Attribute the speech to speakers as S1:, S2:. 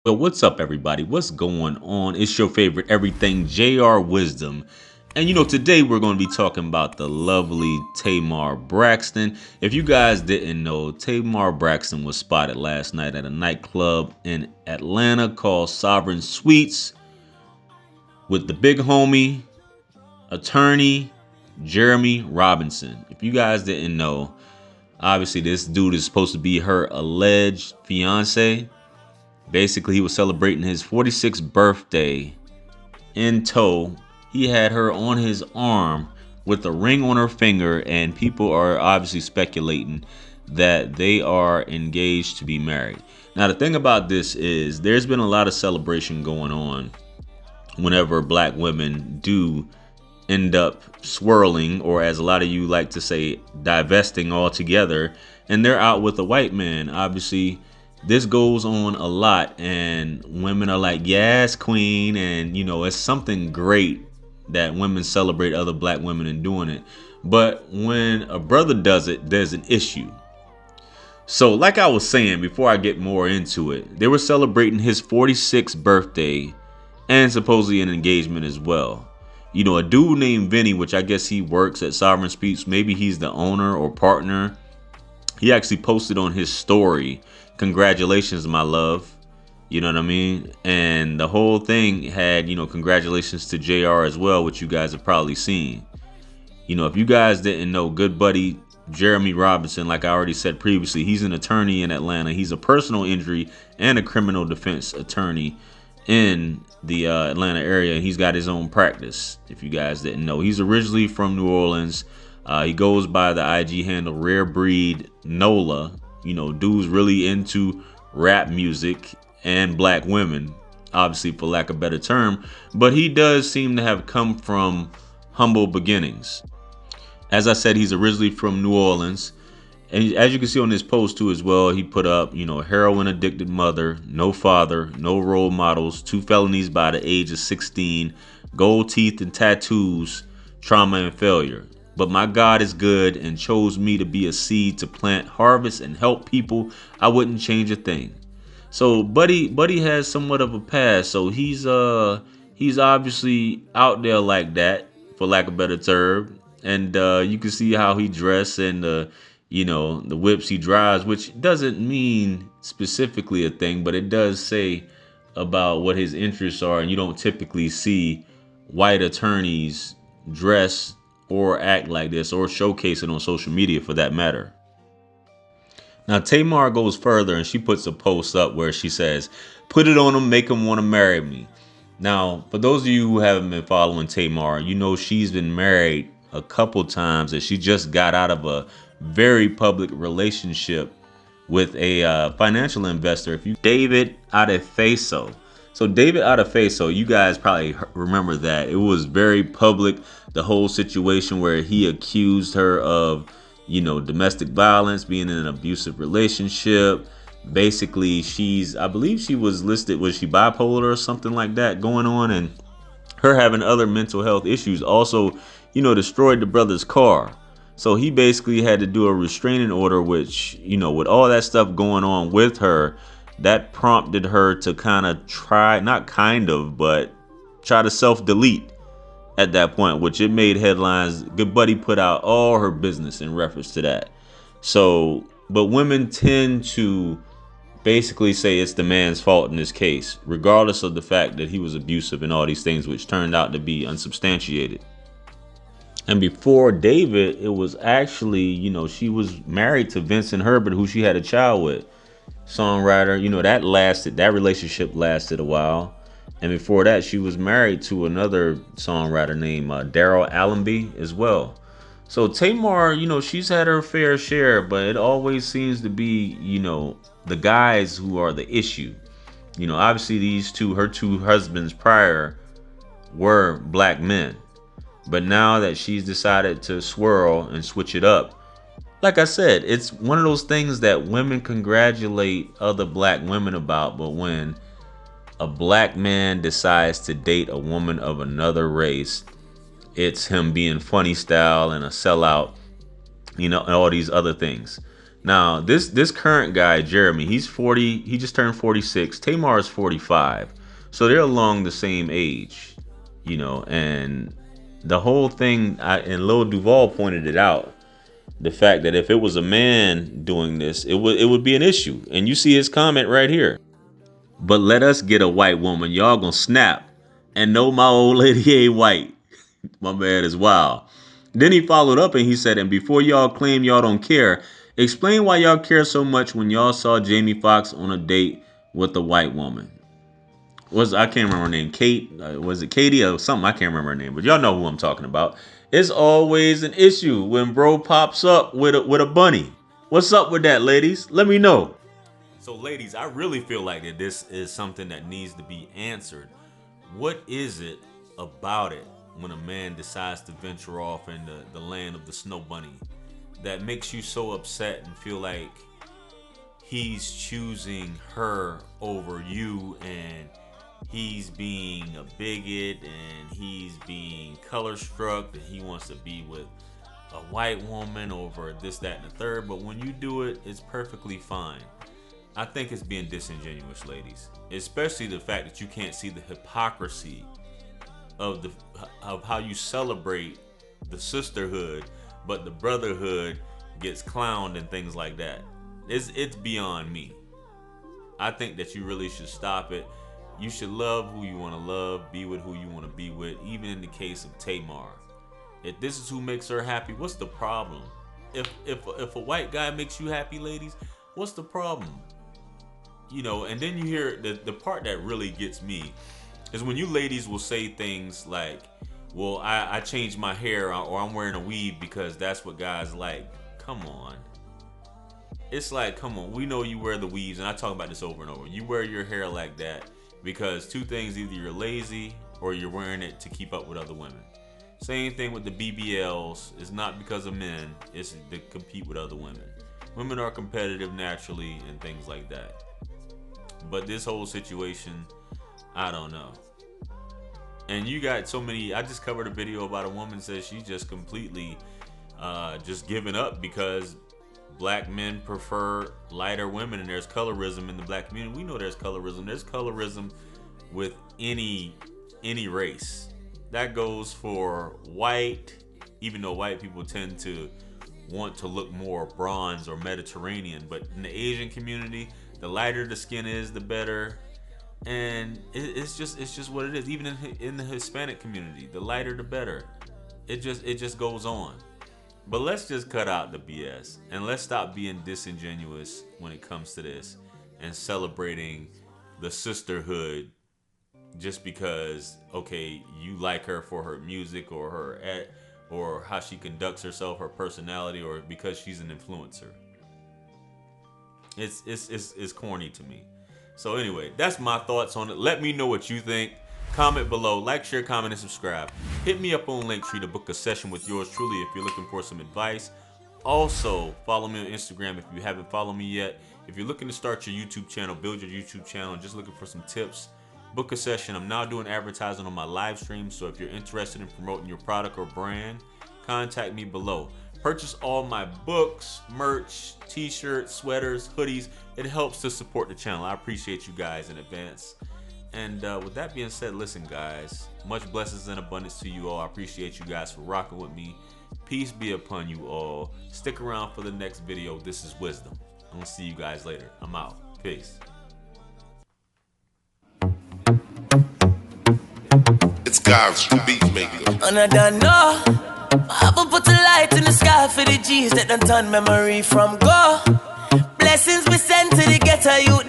S1: But what's up, everybody? What's going on? It's your favorite everything, JR Wisdom. And today we're going to be talking about the lovely Tamar Braxton. If you guys didn't know, Tamar Braxton was spotted last night at a nightclub in Atlanta called Sovereign Suites with the big homie, attorney Jeremy Robinson. If you guys didn't know, obviously this dude is supposed to be her alleged fiance. Basically, he was celebrating his 46th birthday in tow. He had her on his arm with a ring on her finger, and people are obviously speculating that they are engaged to be married. Now, the thing about this is there's been a lot of celebration going on whenever black women do end up swirling, or as a lot of you like to say, divesting altogether, and they're out with a white man. Obviously, this goes on a lot, and women are like, yes, queen. And it's something great that women celebrate other black women in doing it. But when a brother does it, there's an issue. So like I was saying before I get more into it, they were celebrating his 46th birthday and supposedly an engagement as well. A dude named Vinny, which I guess he works at Sovereign Suites, maybe he's the owner or partner. He actually posted on his story, "Congratulations, my love." You know what I mean? And the whole thing had, congratulations to JR as well, which you guys have probably seen. If you guys didn't know, good buddy Jeremy Robinson, like I already said previously, he's an attorney in Atlanta. He's a personal injury and a criminal defense attorney in the Atlanta area. And he's got his own practice, if you guys didn't know. He's originally from New Orleans. He goes by the IG handle Rarebreed Nola. Dude's really into rap music and black women, obviously, for lack of a better term. But he does seem to have come from humble beginnings. As I said, he's originally from New Orleans. And as you can see on this post too as well, he put up, heroin addicted mother, no father, no role models, 2 felonies by the age of 16, gold teeth and tattoos, trauma and failure. But my God is good and chose me to be a seed to plant, harvest, and help people. I wouldn't change a thing. So Buddy has somewhat of a past. So he's obviously out there like that, for lack of a better term. And you can see how he dressed and the whips he drives, which doesn't mean specifically a thing, but it does say about what his interests are. And you don't typically see white attorneys dress or act like this, or showcase it on social media for that matter. Now, Tamar goes further and she puts a post up where she says, "Put it on them, make them want to marry me." Now, for those of you who haven't been following Tamar, she's been married a couple times, and she just got out of a very public relationship with a financial investor, David Adefeso. So David Adefeso, you guys probably remember that. It was very public, the whole situation where he accused her of, domestic violence, being in an abusive relationship. Basically, I believe she was listed, was she bipolar or something like that going on, and her having other mental health issues also, destroyed the brother's car. So he basically had to do a restraining order, which, with all that stuff going on with her, that prompted her to try to self-delete at that point, which it made headlines. Good buddy put out all her business in reference to that. So, but women tend to basically say it's the man's fault in this case, regardless of the fact that he was abusive and all these things, which turned out to be unsubstantiated. And before David, it was actually, she was married to Vincent Herbert, who she had a child with. Songwriter, that relationship lasted a while. And before that, she was married to another songwriter named Darrell Alamby as well. So Tamar, she's had her fair share, but it always seems to be, the guys who are the issue. Obviously her two husbands prior were black men. But now that she's decided to swirl and switch it up, like I said, it's one of those things that women congratulate other black women about. But when a black man decides to date a woman of another race, it's him being funny style and a sellout, and all these other things. Now, this current guy, Jeremy, he's 40. He just turned 46. Tamar is 45. So they're along the same age, and the whole thing, and Lil Duval pointed it out, the fact that if it was a man doing this, it would be an issue. And you see his comment right here. But let us get a white woman. Y'all gonna snap. And no, my old lady ain't white. My man is wild. Then he followed up and he said, and before y'all claim y'all don't care, explain why y'all care so much when y'all saw Jamie Foxx on a date with a white woman. I can't remember her name. Kate? Was it Katie or something? I can't remember her name, but y'all know who I'm talking about. It's always an issue when bro pops up with a bunny. What's up with that, ladies? Let me know. So, ladies, I really feel like that this is something that needs to be answered. What is it about it when a man decides to venture off into the land of the snow bunny that makes you so upset and feel like he's choosing her over you, and he's being a bigot, and he's being color struck, and he wants to be with a white woman over this, that, and the third? But when you do it, it's perfectly fine. I think it's being disingenuous, ladies, especially the fact that you can't see the hypocrisy of how you celebrate the sisterhood, but the brotherhood gets clowned and things like that. It's beyond me. I think that you really should stop it. You should love who you want to love, be with who you want to be with, even in the case of Tamar. If this is who makes her happy, what's the problem? If a white guy makes you happy, ladies, what's the problem? And then you hear the part that really gets me is when you ladies will say things like, well, I changed my hair, or I'm wearing a weave because that's what guys like. Come on. It's like, come on, we know you wear the weaves, and I talk about this over and over. You wear your hair like that because two things: either you're lazy or you're wearing it to keep up with other women. Same thing with the BBLs. It's not because of men, it's to compete with other women. Women are competitive naturally and things like that. But this whole situation, I don't know. And you got so many. I just covered a video about a woman says she just completely just given up because black men prefer lighter women, and there's colorism in the black community. We know there's colorism. There's colorism with any race. That goes for white, even though white people tend to want to look more bronze or Mediterranean. But in the Asian community, the lighter the skin is, the better. And it's just what it is. Even in the Hispanic community, the lighter the better. It just goes on. But let's just cut out the BS and let's stop being disingenuous when it comes to this and celebrating the sisterhood just because, okay, you like her for her music or or how she conducts herself, her personality, or because she's an influencer. It's corny to me. So anyway, that's my thoughts on it. Let me know what you think. Comment below, like, share, comment, and subscribe. Hit me up on Linktree to book a session with yours truly if you're looking for some advice. Also, follow me on Instagram if you haven't followed me yet. If you're looking to start your YouTube channel, build your YouTube channel, and just looking for some tips, book a session. I'm now doing advertising on my live stream, so if you're interested in promoting your product or brand, contact me below. Purchase all my books, merch, t-shirts, sweaters, hoodies. It helps to support the channel. I appreciate you guys in advance. And with that being said, listen, guys, much blessings and abundance to you all. I appreciate you guys for rocking with me. Peace be upon you all. Stick around for the next video. This is Wisdom. I'm going to see you guys later. I'm out. Peace.
S2: It's God's beat maker.
S3: And I don't know. I will put a light in the sky for the G's that done turn memory from go. Blessings be sent to the ghetto youth.